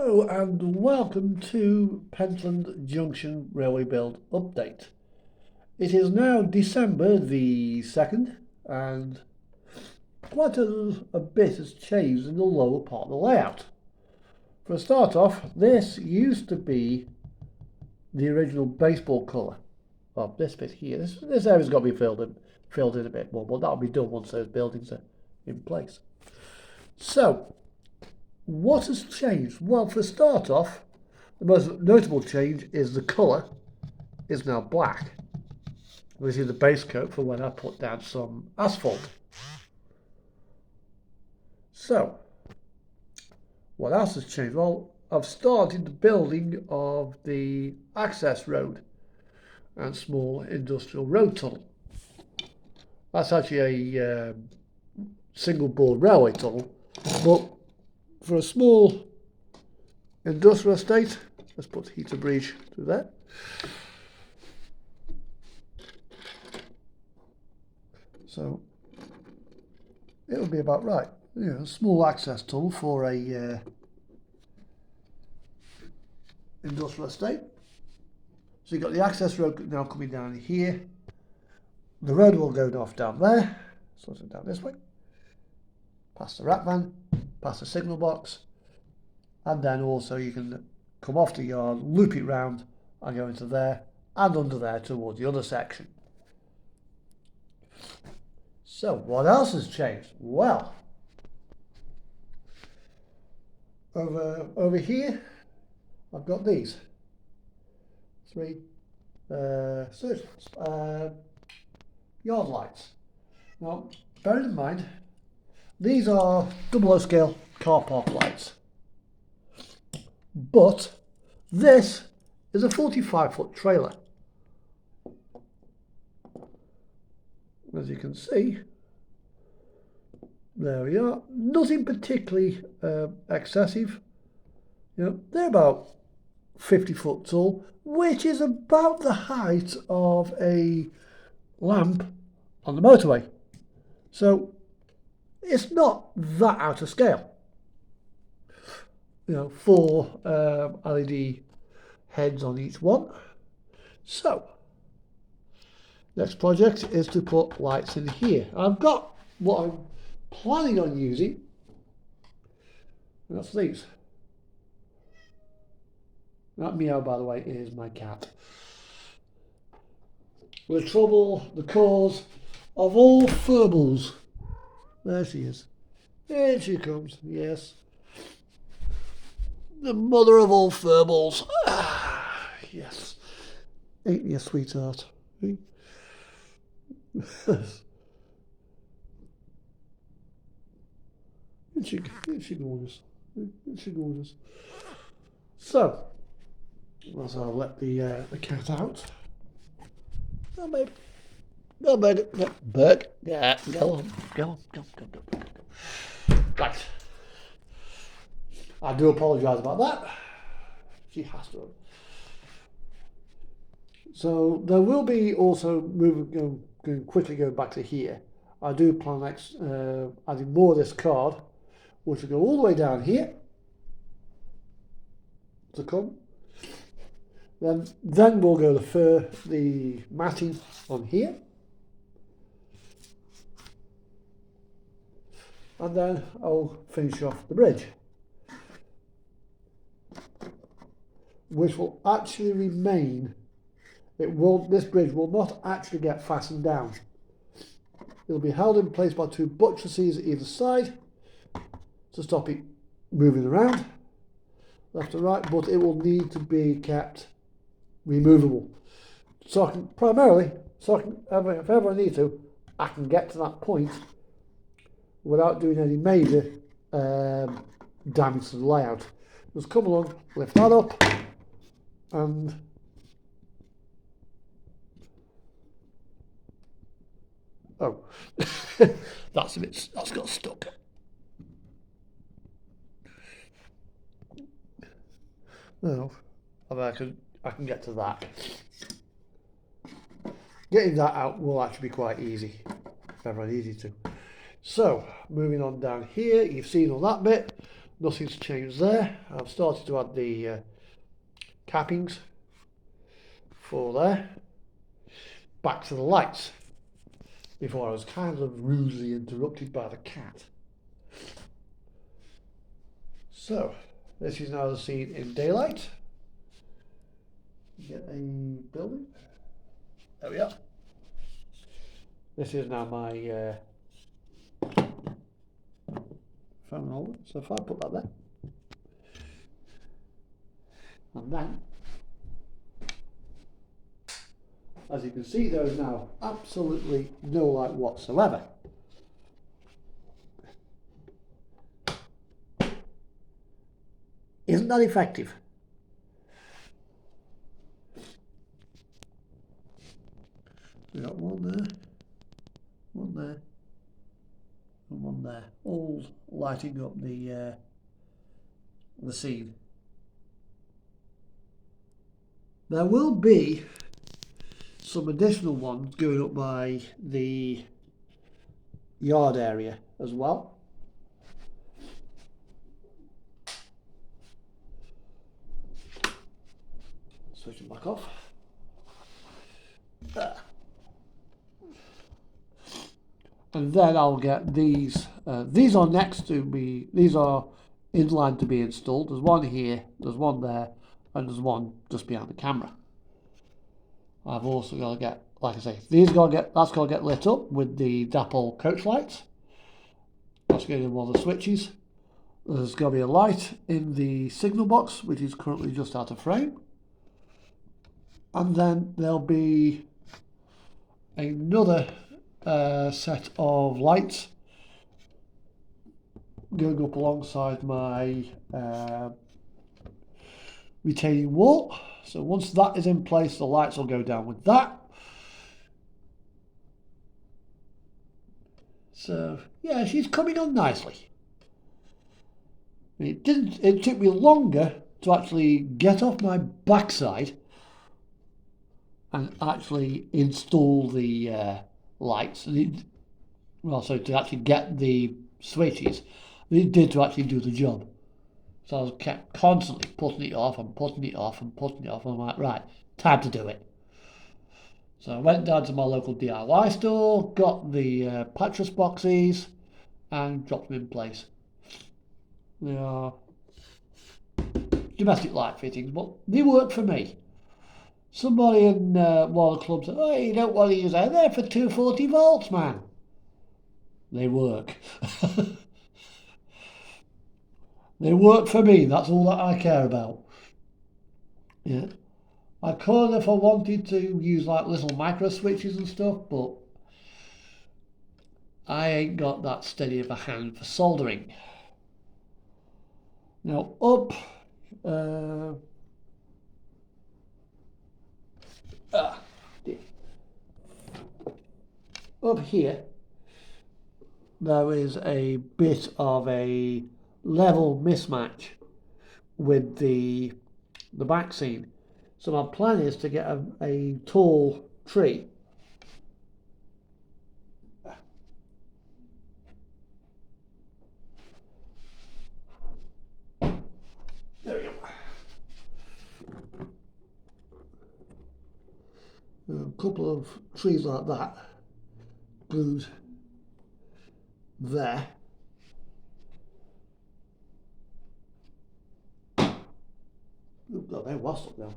Hello and welcome to Pentland Junction Railway Build Update. It is now December the 2nd and quite a bit has changed in the lower part of the layout. For a start off, this used to be the original baseball colour of this bit here. This area's got to be filled in a bit more, but that'll be done once those buildings are in place. So, what has changed? Well, for a start off, the most notable change is the colour is now black. This is the base coat for when I put down some asphalt. So, what else has changed? Well, I've started the building of the access road and small industrial road tunnel. That's actually a single board railway tunnel, but for a small industrial estate, let's put heater bridge through there. So it'll be about right. You know, a small access tunnel for a industrial estate. So you've got the access road now coming down here. The road will go off down there, sort of down this way, past the rat van, past the signal box, and then also you can come off the yard, loop it round, and go into there and under there towards the other section. So what else has changed? Well, over here, I've got these three yard lights. Now, bearing in mind, these are 00 scale car park lights, but this is a 45-foot trailer. As you can see, there we are. Nothing particularly excessive. You know, they're about 50 foot tall, which is about the height of a lamp on the motorway. So it's not that out of scale. You know, 4 LED heads on each one. So next project is to put lights in here. I've got what I'm planning on using, and that's these. That meow, by the way, is my cat. The trouble, the cause of all furbles. There she is. Here she comes, yes. The mother of all furbles. Ah, yes. Ain't me a sweetheart. Isn't she gorgeous? Isn't she gorgeous? So, as I'll let the cat out. Oh, baby. Go, baby. Go, yeah, go on. Go. Right. I do apologise about that. She has to. So there will be also going quickly going back to here. I do plan adding more of this card, which will go all the way down here to come. Then we'll go the matting on here, and then I'll finish off the bridge, which will actually remain. This bridge will not actually get fastened down. It'll be held in place by 2 buttresses either side to stop it moving around left and right, but it will need to be kept removable. So I can if ever I need to, I can get to that point without doing any major damage to the layout. Just come along, lift that up, and oh, that's got stuck. No, I can get to that. Getting that out will actually be quite easy if ever I needed to. So moving on down here, you've seen all that bit. nothing's changed there. I've started to add the cappings for there. Back to the lights before I was kind of rudely interrupted by the cat. So this is now the scene in daylight. Get a building. There we are. This is now my phone holder. So if I put that there, and then, as you can see, there is now absolutely no light whatsoever. Isn't that effective? We got one there, and one there, all lighting up the scene. There will be some additional ones going up by the yard area as well. Switch it back off. There. And then I'll get these. These are next to me. These are in line to be installed. There's one here, there's one there, and there's one just behind the camera. I've also got to get, like I say, that's got to get lit up with the dapple coach lights. That's going in one of the switches. There's got to be a light in the signal box, which is currently just out of frame. And then there'll be another set of lights going up alongside my retaining wall. So once that is in place, the lights will go down with that. So yeah, she's coming on nicely. It took me longer to actually get off my backside and actually install the lights. Well, so to actually get the switches, it did to actually do the job. So I was kept constantly putting it off and putting it off and putting it off. And I'm like, right, time to do it. So I went down to my local DIY store, got the pattress boxes, and dropped them in place. They are domestic light fittings, but they work for me. Somebody in one of the clubs said, oh, you don't want to use that. They're for 240 volts, man. They work. They work for me. That's all that I care about. Yeah. I could if I wanted to use like little micro switches and stuff, but I ain't got that steady of a hand for soldering. Now up up here there is a bit of a level mismatch with the back scene. So my plan is to get a tall tree. There we go. A couple of trees like that glued there. Oh, they was up now.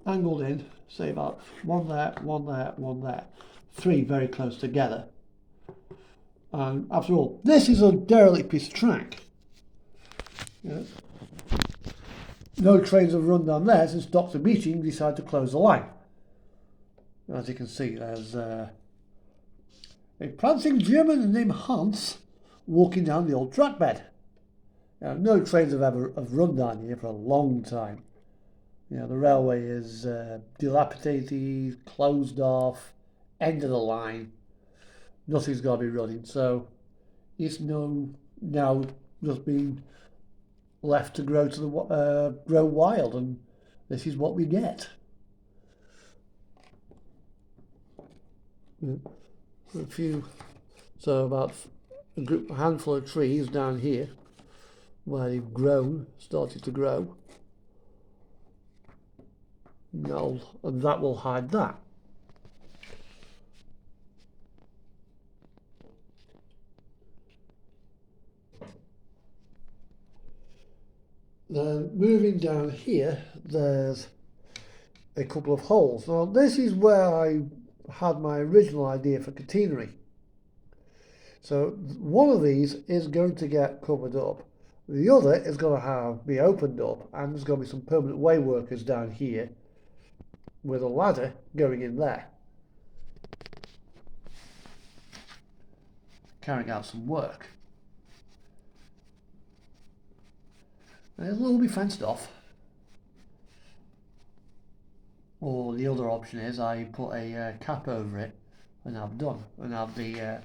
Angled in, say about one there, one there, one there. Three very close together. And after all, this is a derelict piece of track. Yeah. No trains have run down there since Dr. Meeting decided to close the line. As you can see, there's a prancing German named Hans walking down the old track bed. Now, no trains have run down here for a long time. You know, the railway is dilapidated, closed off, end of the line. Nothing's got to be running, so it's now just being left to grow grow wild, and this is what we get. A few, so about a handful of trees down here where they've grown, started to grow. No, and that will hide that. Then moving down here, there's a couple of holes. Now this is where I had my original idea for catenary. So one of these is going to get covered up. The other is going to be opened up, and there's going to be some permanent way workers down here with a ladder going in there, carrying out some work. And it'll all be fenced off. Or the other option is I put a cap over it and have done, and have the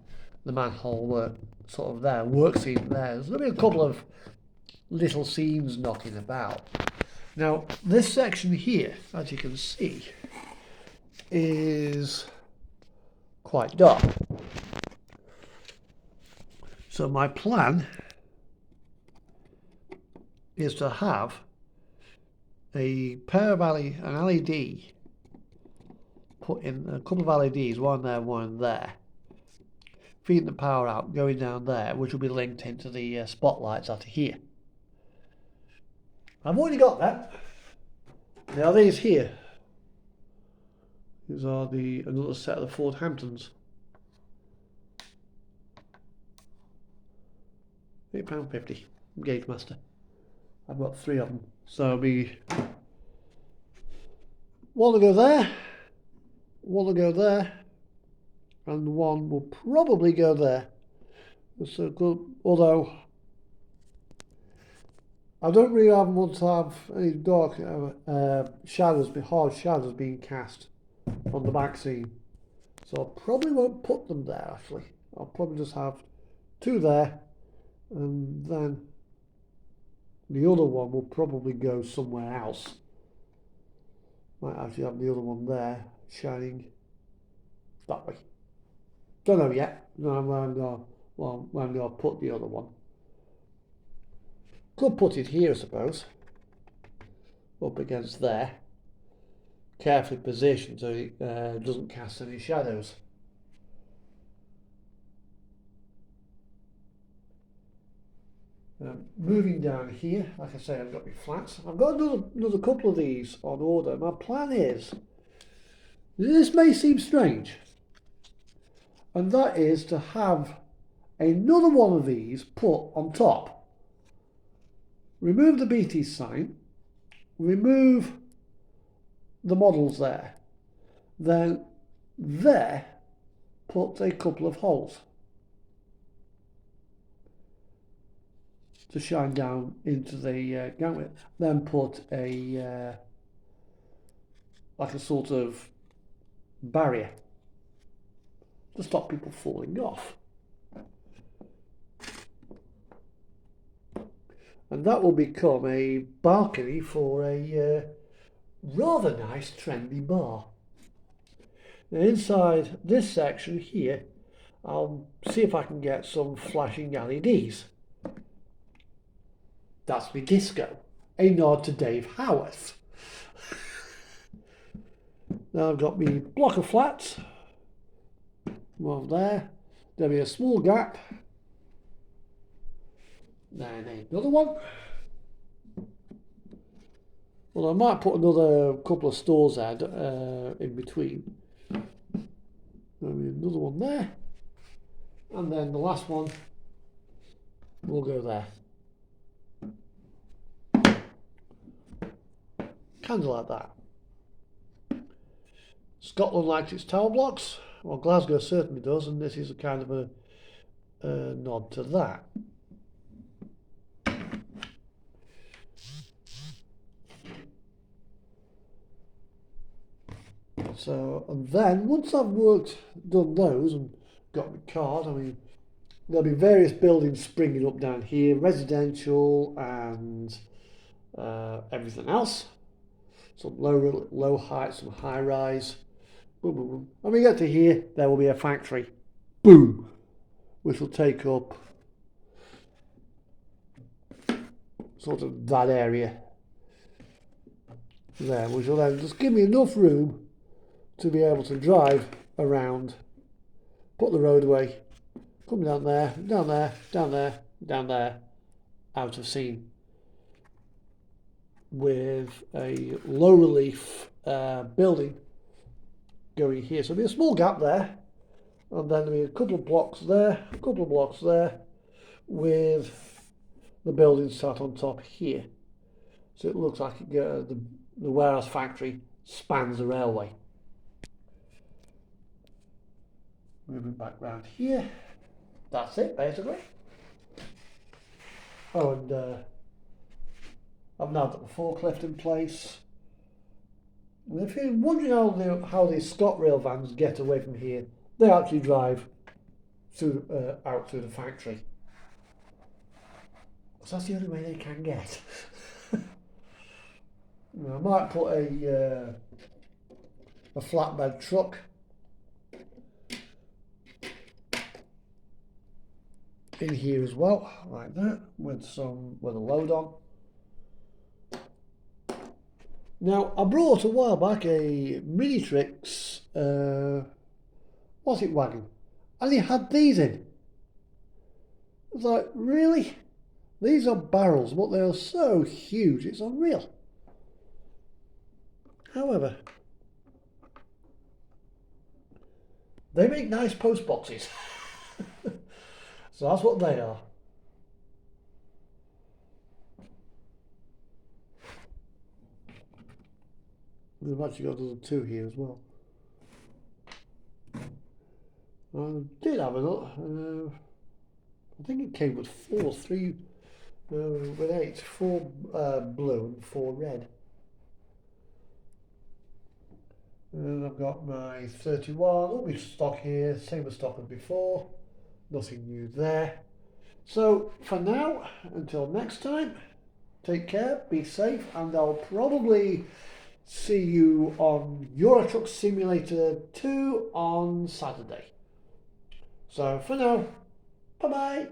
manhole sort of there, work scene there. There's going to be a couple of little scenes knocking about. Now this section here, as you can see, is quite dark. So my plan is to have a pair of an LED, put in a couple of LEDs, one there, one there, feeding the power out, going down there, which will be linked into the spotlights out here. I've already got that. Now these here, these are another set of the Ford Hamptons. £8.50 Gauge Master. I've got 3 of them, so it'll be one will go there, one will go there, and one will probably go there. So good, although I don't really want to have any dark shadows, hard shadows being cast on the back scene. So I probably won't put them there actually. I'll probably just have 2 there, and then the other one will probably go somewhere else. Might actually have the other one there, shining that way. Don't know yet. No, I'm going to put the other one. Could put it here, I suppose. Up against there. Carefully positioned so it doesn't cast any shadows. Moving down here, like I say, I've got my flats. I've got another couple of these on order. My plan is, this may seem strange, and that is to have another one of these put on top. Remove the BT sign, remove the models there, then there put a couple of holes to shine down into the gantlet. Then put a like a sort of barrier to stop people falling off. And that will become a balcony for a rather nice trendy bar. Now inside this section here, I'll see if I can get some flashing LEDs. That's my disco, a nod to Dave Howarth. Now I've got my block of flats, one there, there'll be a small gap, then another one. Well, I might put another couple of stores in between. There'll be another one there, and then the last one will go there. Kind of like that. Scotland likes its tower blocks. Well, Glasgow certainly does, and this is a kind of a nod to that. So, and then once I've done those and got my card, I mean, there'll be various buildings springing up down here, residential and everything else. Some low height, some high rise. Boom, boom, boom. When we get to here, there will be a factory. Boom! which will take up sort of that area there, which will then just give me enough room to be able to drive around, put the roadway, come down there, down there, down there, down there, out of scene, with a low relief building going here. So there'll be a small gap there, and then there'll be a couple of blocks there, a couple of blocks there, with the building sat on top here. So it looks like the warehouse factory spans the railway. Moving back round here. That's it, basically. Oh, and I've now got the forklift in place. And if you're wondering how these ScotRail vans get away from here, they actually drive through, out through the factory. So that's the only way they can get. I might put a flatbed truck in here as well, like that, with a load on. Now, I brought a while back a Minitrix, what's it, wagon, and it had these in. I was like, really? These are barrels, but they are so huge, it's unreal. However, they make nice post boxes. So that's what they are. We've actually got the two here as well. I did have another. I think it came with with 8, 4 blue and 4 red. And I've got my 31, all my stock here, same as stock as before. Nothing new there. So for now, until next time, take care, be safe, and I'll probably see you on Euro Truck Simulator 2 on Saturday. So for now, bye bye.